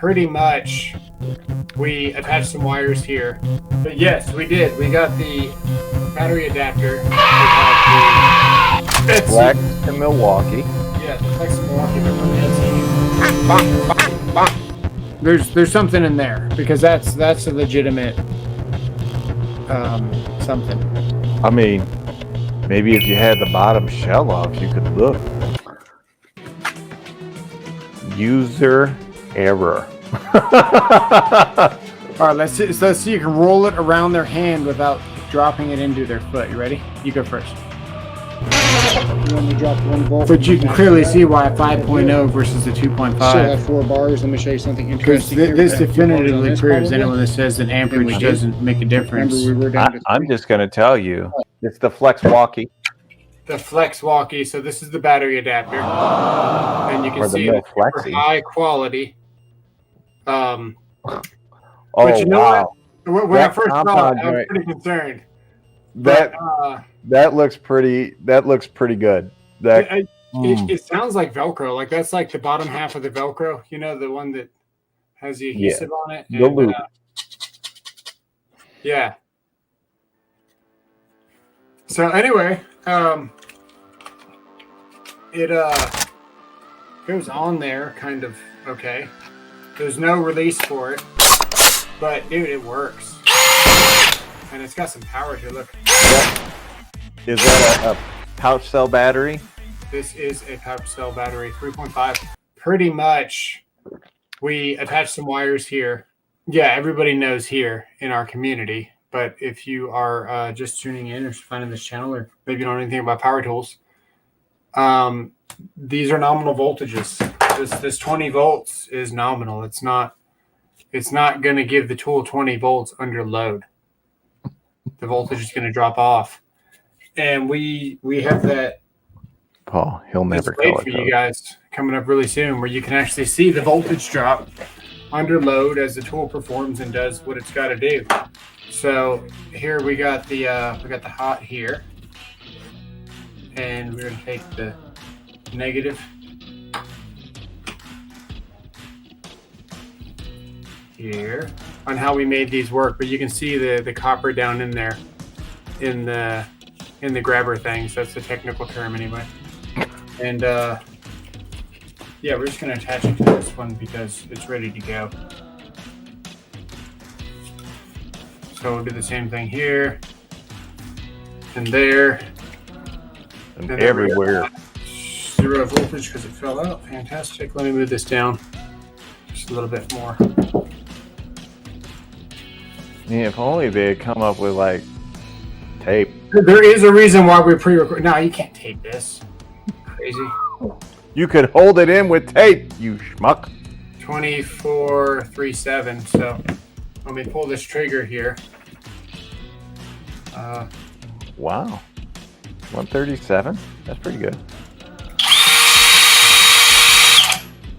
pretty much we attached some wires here. But yes, we did. We got the battery adapter. We have the Flex to Milwaukee. Yeah, the Flex to Milwaukee, but from Etsy. There's something in there because that's a legitimate something. I mean, maybe if you had the bottom shell off, you could look. User error. All right, let's see. You can roll it around their hand without dropping it into their foot. You ready? You go first. You want me to drop one volt? But you can clearly see why a 5.0 versus a 2.5. Still have 4 bars. Let me show you something Because interesting. this definitively proves anyone that says that amperage doesn't make a difference. Remember, we were down to I'm just going to tell you, it's the Flex Walkie. The Flex Walkie. So this is the battery adapter, and you can see it's super high quality. But you know what? When I first saw it, I was pretty concerned. That looks pretty. That looks pretty good. It sounds like Velcro. Like that's like the bottom half of the Velcro. You know, the one that has the adhesive on it. The loop. Yeah. So anyway, it goes on there kind of okay. There's no release for it, but dude, it works. And it's got some power here. Look. Is that a pouch cell battery? This is a pouch cell battery, 3.5. Pretty much, we attached some wires here. Yeah, everybody knows here in our community. But if you are just tuning in or finding this channel, or maybe you don't know anything about power tools, these are nominal voltages. This 20 volts is nominal. It's not going to give the tool 20 volts under load. The voltage is going to drop off. And we have that. Paul, he'll never call it for you guys coming up really soon, where you can actually see the voltage drop under load as the tool performs and does what it's got to do. So here we got the hot here, and we're going to take the negative. Here on how we made these work, but you can see the copper down in there in the grabber things. That's the technical term anyway. And yeah, we're just going to attach it to this one because it's ready to go. So we'll do the same thing here and there and everywhere. 0 voltage because it fell out. Fantastic. Let me move this down just a little bit more. Yeah, if only they had come up with like tape. There is a reason why we pre-record. No, you can't tape this. Crazy. You could hold it in with tape, you schmuck. 2437. So let me pull this trigger here. Wow. 137? That's pretty good.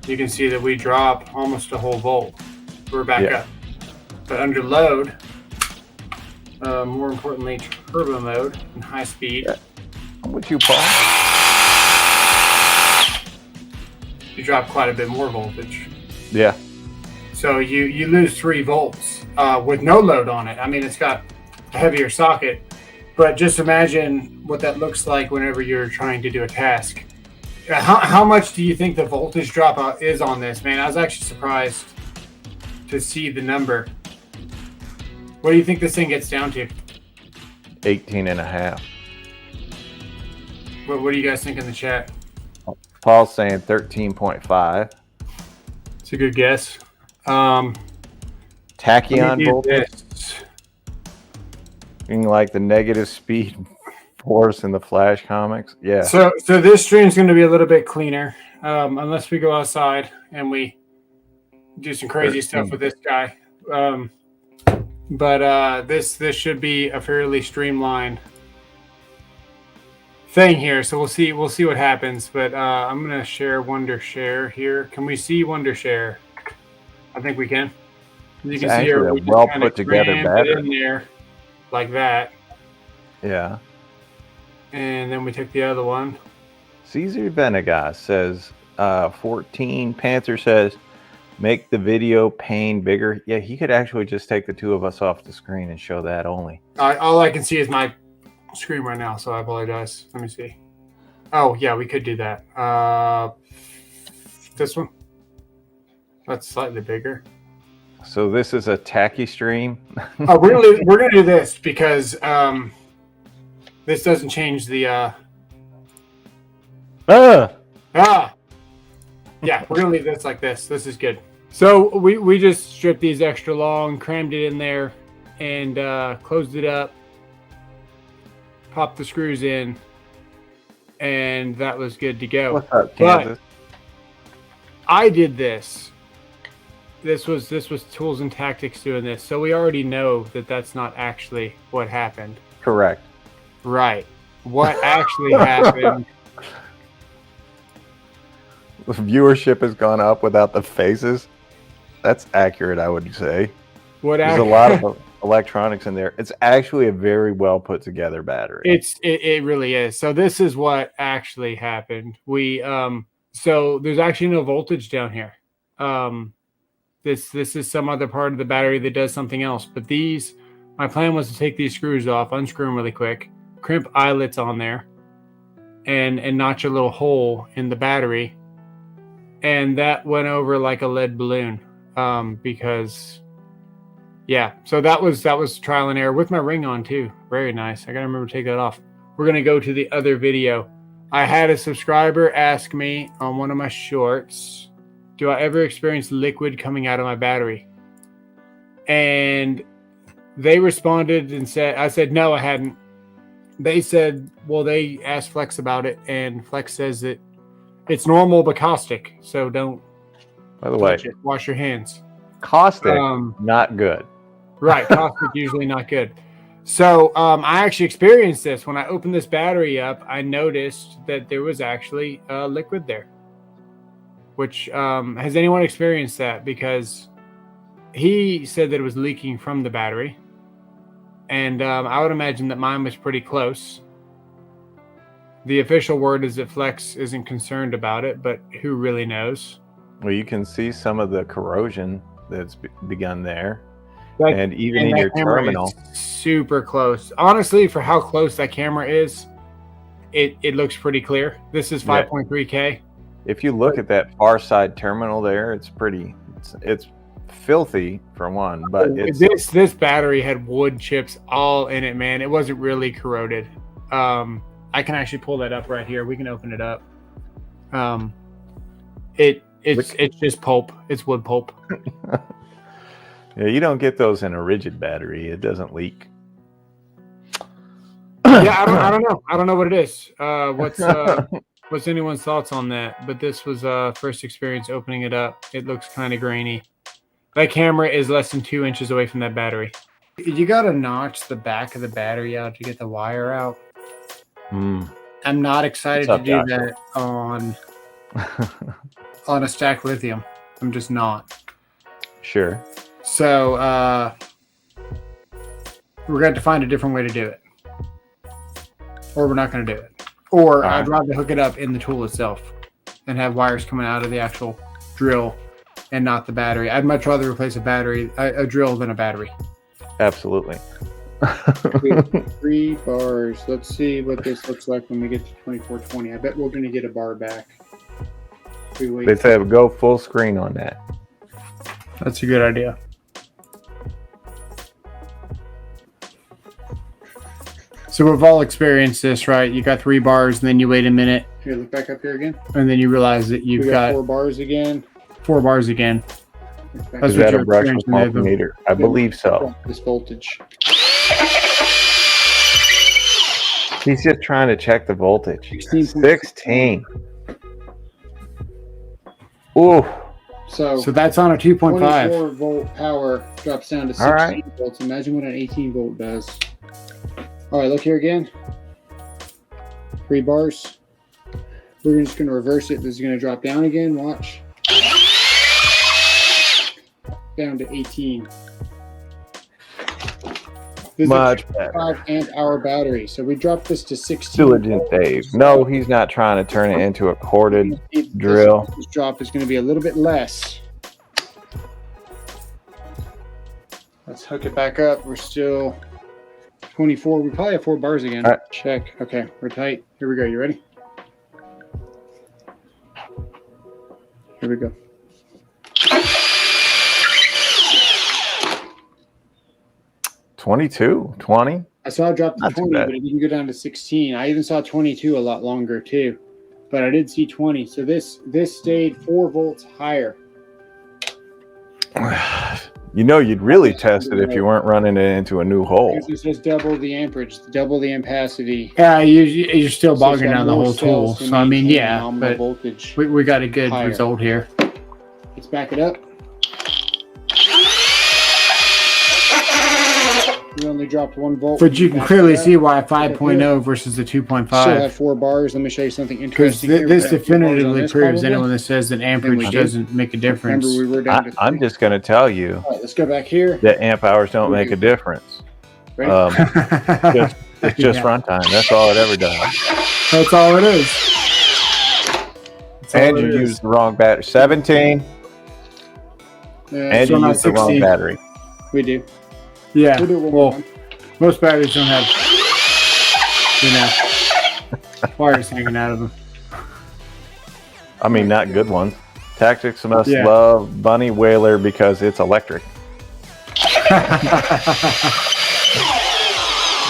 You can see that we drop almost a whole volt. We're back up. But under load, more importantly, turbo mode and high speed. I'm with you, Paul. You drop quite a bit more voltage. Yeah. So you lose 3 volts with no load on it. I mean, it's got a heavier socket, but just imagine what that looks like whenever you're trying to do a task. How much do you think the voltage drop is on this, man? I was actually surprised to see the number. What do you think this thing gets down to? 18.5. What do you guys think in the chat? Paul's saying 13.5. It's a good guess. Tachyon voltage. Being like the negative speed force in the Flash comics. Yeah. So this stream is going to be a little bit cleaner, unless we go outside and we do some crazy stuff with this guy. But this should be a fairly streamlined thing here. So we'll see what happens. But I'm going to share Wondershare here. Can we see Wondershare? I think we can. You can see here, we well put together battery in there like that. Yeah. And then we took the other one. Caesar Venegas says 14. Panther says Make the video pane bigger. Yeah, he could actually just take the two of us off the screen and show that only. All I can see is my screen right now, so I apologize. Let me see. Oh, yeah, we could do that. This one? That's slightly bigger. So this is a tacky stream. Oh, we're gonna do this because this doesn't change the yeah, we're gonna leave this like this. This is good. So we just stripped these extra long, crammed it in there, and closed it up, popped the screws in, and that was good to go. What's up, Kansas? I did this. This was Tools and Tactics doing this, so we already know that that's not actually what happened. Correct. Right. What actually happened? The viewership has gone up without the faces. That's accurate, I would say. There's a lot of electronics in there. It's actually a very well put together battery. It really is. So this is what actually happened. We so there's actually no voltage down here. This is some other part of the battery that does something else. But my plan was to take these screws off, unscrew them really quick, crimp eyelets on there, and notch a little hole in the battery. And that went over like a lead balloon. Because yeah, so that was trial and error with my ring on too. Very nice. I gotta remember to take that off. We're gonna go to the other video. I had a subscriber ask me on one of my shorts, do I ever experience liquid coming out of my battery? And they responded and I said, no, I hadn't. They said, well, they asked Flex about it, and Flex says that it's normal but caustic, so don't. By the way, wash your hands. Caustic, not good. Right, caustic usually not good. So I actually experienced this when I opened this battery up. I noticed that there was actually liquid there. Which has anyone experienced that? Because he said that it was leaking from the battery, and I would imagine that mine was pretty close. The official word is that Flex isn't concerned about it, but who really knows? Well, you can see some of the corrosion that's begun there, and even in your terminal. Super close. Honestly, for how close that camera is, it looks pretty clear. This is 5.3K. If you look at that far side terminal there, it's pretty. It's filthy for one, but this battery had wood chips all in it, man. It wasn't really corroded. I can actually pull that up right here. We can open it up. It's just pulp. It's wood pulp. Yeah, you don't get those in a rigid battery. It doesn't leak. Yeah, I don't know. I don't know what it is. What's anyone's thoughts on that? But this was first experience opening it up. It looks kind of grainy. That camera is less than 2 inches away from that battery. You got to notch the back of the battery out to get the wire out. I'm not excited to do that on a stacked lithium. I'm just not. Sure. So we're going to have to find a different way to do it. Or we're not going to do it. Or I'd rather hook it up in the tool itself and have wires coming out of the actual drill and not the battery. I'd much rather replace a drill than a battery. Absolutely. 3 bars. Let's see what this looks like when we get to 2420. I bet we're going to get a bar back. They said go full screen on that. That's a good idea. So we've all experienced this, right? You got 3 bars, and then you wait a minute. Here, look back up here again. And then you realize that you've got 4 bars again. 4 bars again. Is that a brushless multimeter? I believe so. This voltage. He's just trying to check the voltage. 16. Ooh. So that's on a 2.5. 24 volt power drops down to 16 volts. Imagine what an 18 volt does. All right, look here again. 3 bars. We're just going to reverse it. This is going to drop down again. Watch. Down to 18. This Much is a better. 5 amp hour battery. So we dropped this to 16. Diligent Dave. No, he's not trying to turn it into a corded drill. This drop is going to be a little bit less. Let's hook it back up. We're still 24. We probably have 4 bars again. All right. Check. Okay, we're tight. Here we go. You ready? Here we go. $22, $20. I saw it drop to Not too 20, bad. but it didn't go down to 16. I even saw 22 a lot longer too, but I did see 20. So this stayed 4 volts higher. You know, you'd really test it if you weren't running it into a new hole. Because it says double the amperage, double the ampacity. Yeah, you're still So it's bogging got down the more whole tool. cells to So I mean, maintain yeah, nominal but voltage. we got a good higher. result here. Let's back it up. We only dropped 1 volt. But you can Back clearly it up. see why 5.0 versus the Still 2.5. have 4 bars. Let me show you something Because interesting. here. this We have 4 bars on definitively this proves probably. anyone that says that we amperage did. doesn't make a difference. Remember, we were down to I'm 3. just going to tell you All right, let's go back here. that amp hours don't make a difference. Ready? It's just Yeah. runtime. That's all it ever does. That's all it is. That's all And it you is. used the wrong battery. 17, and So you not used the wrong 16. battery. we do. Yeah. We'll do it one more Well, time. most batteries don't have, wires hanging out of them. I mean, not good ones. Tactics must Yeah. love Bunny Whaler because it's electric.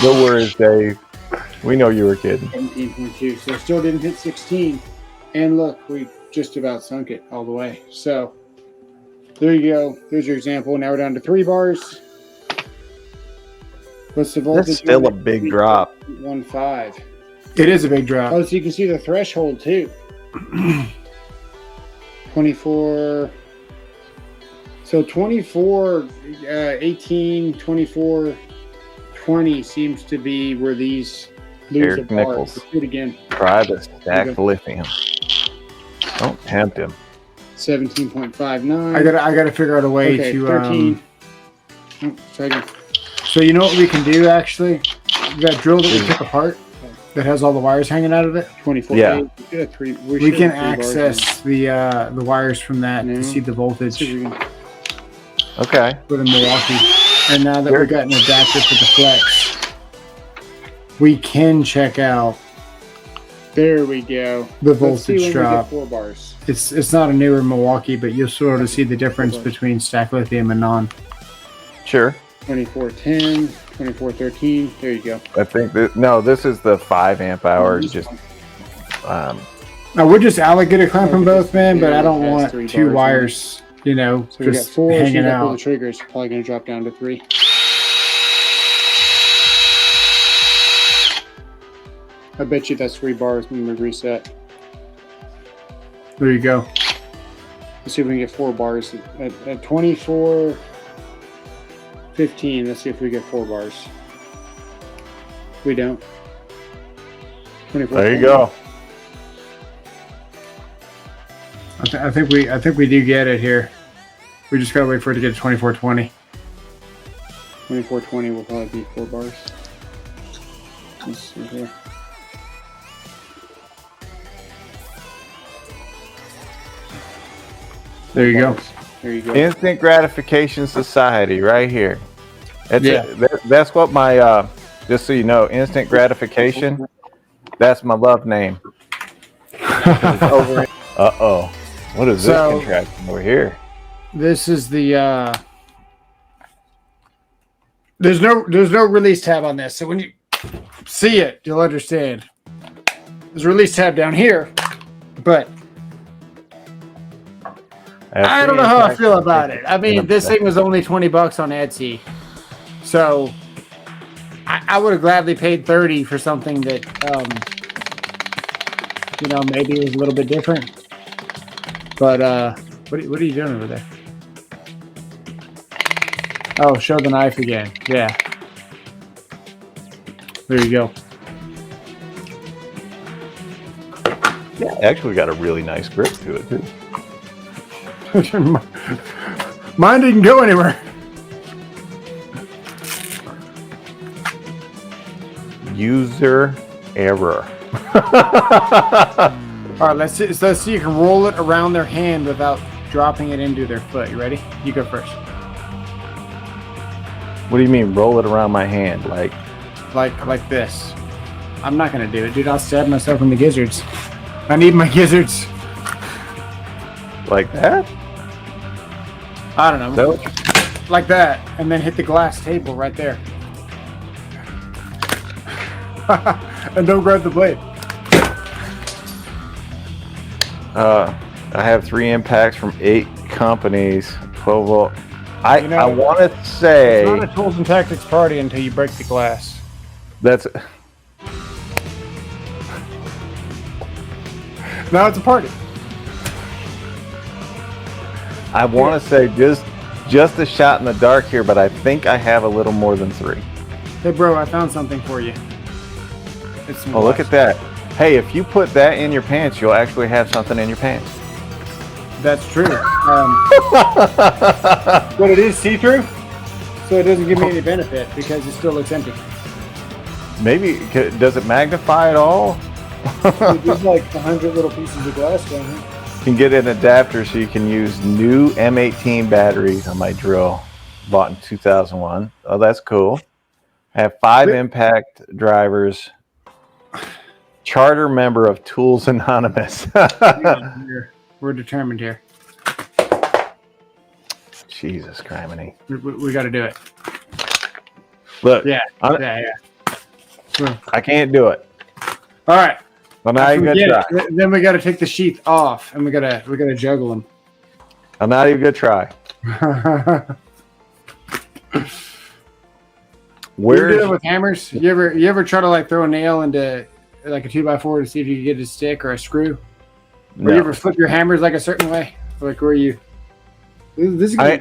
No worries, Dave. We know you were kidding. 17.2. So still didn't hit 16. And look, we just about sunk it all the way. So there you go. There's your example. Now we're down to 3 bars. What's the voltage? That's still a big drop. 1.5. It is a big drop. Oh, so you can see the threshold too. 24. So 24, 18, 24, 20 seems to be where these lose Eric a bar. Nichols. Let's do it again. Try the stacked lithium. Don't tempt him. 17.59. I gotta figure out a way Okay, to 13. Oh, try again. So you know what we can do actually? That drill that we took apart that has all the wires hanging out of it. 24. Yeah. We should have 3. We should can have 3 bars access the wires from that No. to see the now. voltage See if we can- Okay. for the Milwaukee. And now that Sure. we've got an adapter for the flex, we can check out There we go. the Let's see when voltage we drop. get 4 bars. It's not a newer Milwaukee, but you'll sort of see the difference between stack lithium and non. Sure. 24.10, 24.13. There you go. I think that this is the 5 amp hour. Just I would just alligator clamp them both, man, but I don't Has want 3 two bars wires, you know, So we got just 4. So you hanging got to pull the out. triggers. Probably going to drop down to 3. I bet you that's 3 bars when we reset. There you go. Let's see if we can get 4 bars at 24. 15. Let's see if we get 4 bars. We don't. 24. there you go. I think we do get it here. We just gotta wait for it to get to 2420. 24.20 will probably be 4 bars. Let's see here. There you go. There you go. Instant gratification society, right here. That's Yeah. that's what my just so you know, instant gratification. That's my love name. Uh-oh. What is this So- contraption over here? This is the there's no release tab on this, so when you see it, you'll understand. There's a release tab down here, but I don't know how I feel about it. I mean, this thing was only $20 on Etsy, so I would have gladly paid $30 for something that you know, maybe it was a little bit different. But what are you doing over there? Oh, show the knife again. Yeah. There you go. Yeah, actually got a really nice grip to it too. Mine didn't go anywhere. User error. All right, let's see if you can roll it around their hand without dropping it into their foot. You ready? You go first. What do you mean, roll it around my hand? Like this. I'm not gonna do it, dude. I'll stab myself in the gizzards. I need my gizzards. Like that? I don't know. So? Like that, and then hit the glass table right there. And don't grab the blade. I have 3 impacts from 8 companies. 12 volt. I want to say it's not a tools and tactics party until you break the glass. that's. Now it's a party. I want to say just a shot in the dark here, but I think I have a little more than 3. Hey, bro, I found something for you. It's Oh, look at that. Hey, if you put that in your pants, you'll actually have something in your pants. That's true. But it is see-through, so it doesn't give me any benefit because it still looks empty. Maybe, does it magnify at all? There's like 100 little pieces of glass down here. You can get an adapter so you can use new M18 batteries on my drill, bought in 2001. Oh, that's cool. I have 5 impact drivers. Charter member of Tools Anonymous. We're determined here. Jesus criminy. We got to do it. Look, Yeah. I can't do it. All right. Well, now you're gonna try. Then we got to take the sheath off, and we gotta juggle them. I'm not even gonna try. Where do it with hammers? You ever try to like throw a nail into like a 2x4 to see if you can get a stick or a screw? Or you ever flip your hammers like a certain way? Like where you? This is I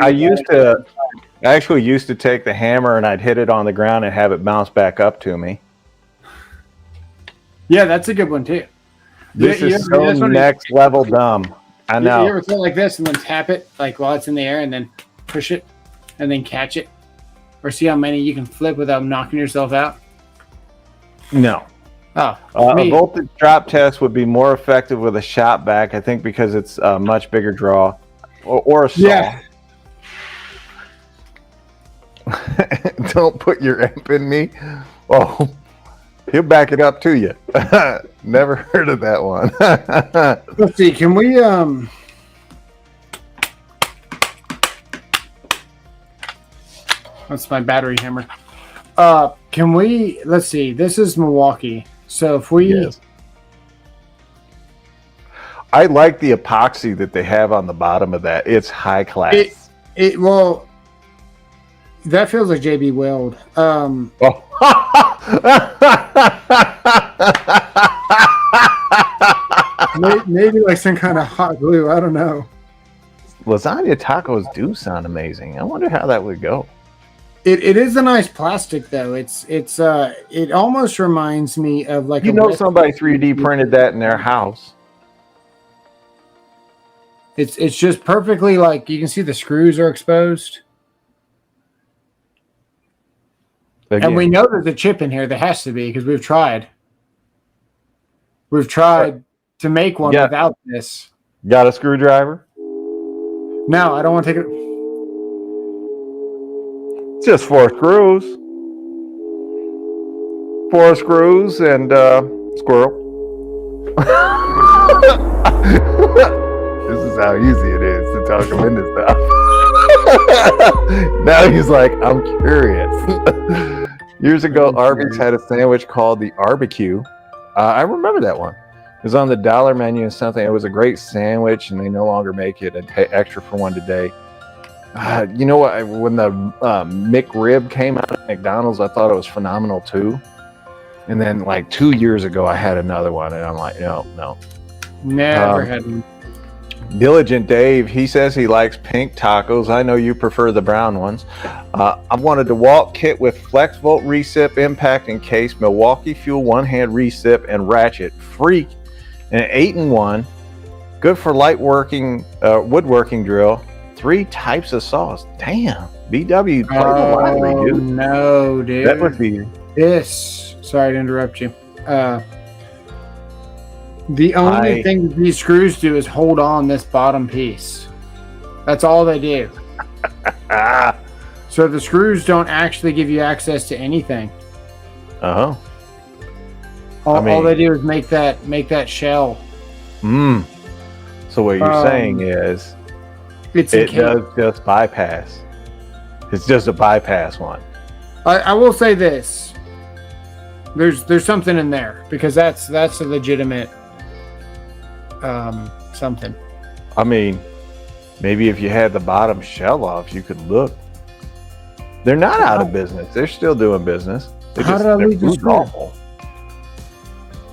actually used to take the hammer and I'd hit it on the ground and have it bounce back up to me. Yeah, that's a good one too. This is so next level dumb. I know. You ever throw it like this and then tap it like while it's in the air and then push it and then catch it? Or see how many you can flip without knocking yourself out? No. Oh, a voltage drop test would be more effective with a shot back, I think, because it's a much bigger draw. Or a saw. Yeah. Don't put your imp in me. Oh, he'll back it up to you. Never heard of that one. Let's see. Can we That's my battery hammer. Can we? Let's see. This is Milwaukee. So if we, yes. I like the epoxy that they have on the bottom of that. It's high class. Well, that feels like JB Weld. Maybe like some kind of hot glue. I don't know. Lasagna tacos do sound amazing. I wonder how that would go. It is a nice plastic though. It almost reminds me of like somebody 3D printed that in their house. It's just perfectly like you can see the screws are exposed. Again. And we know there's a chip in here. There has to be because we've tried. We've tried to make one without this. Got a screwdriver? No, I don't want to take it. Just 4 screws. 4 screws and squirrel. This is how easy it is to talk him into stuff. Now he's like, I'm curious. Years ago, Arby's had a sandwich called the Barbecue. I remember that one. It was on the dollar menu and something. It was a great sandwich, and they no longer make it. Extra for one today. You know what? When the McRib came out at McDonald's, I thought it was phenomenal too. And then, like 2 years ago, I had another one, and I'm like, no. Never had one. Diligent Dave, he says he likes pink tacos. I know you prefer the brown ones. I wanted a DeWalt kit with flex volt recip, impact and case, Milwaukee fuel, one-hand recip, and ratchet. Freak, and an 8-in-1. Good for light working, woodworking drill. 3 types of saws. Damn. BW played the lottery, dude. No, dude. That would be this. Sorry to interrupt you. The only thing that these screws do is hold on this bottom piece. That's all they do. So the screws don't actually give you access to anything. Oh. All they do is make that shell. So what you're saying is It does just bypass. It's just a bypass one. I will say this. There's something in there because that's a legitimate something. I mean, maybe if you had the bottom shell off, you could look. They're not out of business. They're still doing business. How did I lose the screw? Awful.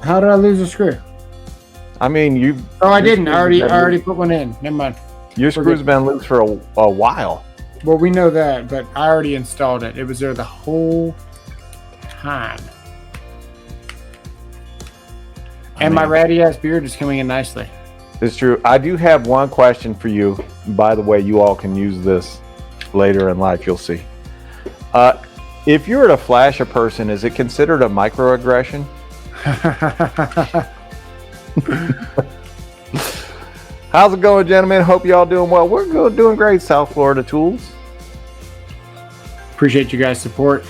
How did I lose a screw? I mean, I didn't. I already put one in. Never mind. Your screw's been loose for a while. Well, we know that, but I already installed it. It was there the whole time. And my ratty ass beard is coming in nicely. It's true. I do have one question for you. By the way, you all can use this later in life. You'll see. If you were to flash a person, is it considered a microaggression? How's it going, gentlemen? Hope you all doing well. We're doing great, South Florida Tools. Appreciate you guys' support.